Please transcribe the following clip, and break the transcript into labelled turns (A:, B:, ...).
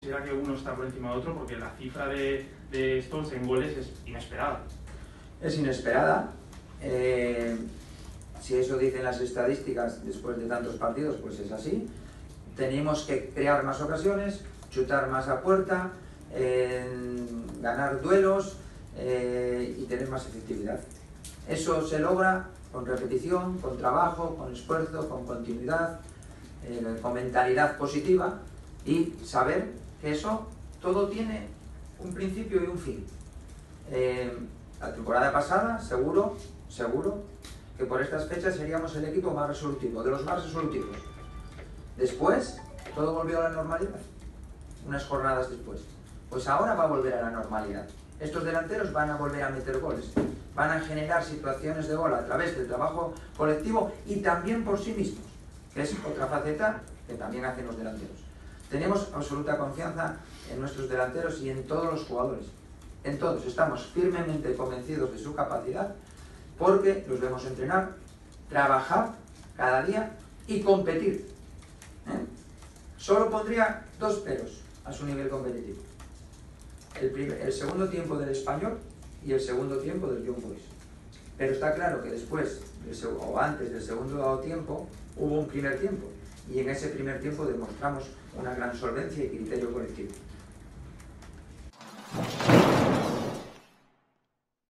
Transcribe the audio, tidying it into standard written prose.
A: considera que uno está por encima de otro? Porque la cifra de estos en goles es inesperada.
B: Es inesperada. Si eso dicen las estadísticas después de tantos partidos, pues es así. Tenemos que crear más ocasiones, chutar más a puerta, ganar duelos y tener más efectividad. Eso se logra con repetición, con trabajo, con esfuerzo, con continuidad, con mentalidad positiva y saber que eso todo tiene un principio y un fin. La temporada pasada, seguro que por estas fechas seríamos el equipo más resolutivo, de los más resolutivos. Después, todo volvió a la normalidad, unas jornadas después. Pues ahora va a volver a la normalidad. Estos delanteros van a volver a meter goles, van a generar situaciones de gol a través del trabajo colectivo y también por sí mismos, que es otra faceta que también hacen los delanteros. Tenemos absoluta confianza en nuestros delanteros y en todos los jugadores. En todos, estamos firmemente convencidos de su capacidad porque los vemos entrenar, trabajar cada día y competir. Solo pondría dos peros a su nivel competitivo. El segundo tiempo del Español y el segundo tiempo del Young Boys. Pero está claro que después, o antes del segundo tiempo, hubo un primer tiempo. Y en ese primer tiempo demostramos una gran solvencia y criterio colectivo.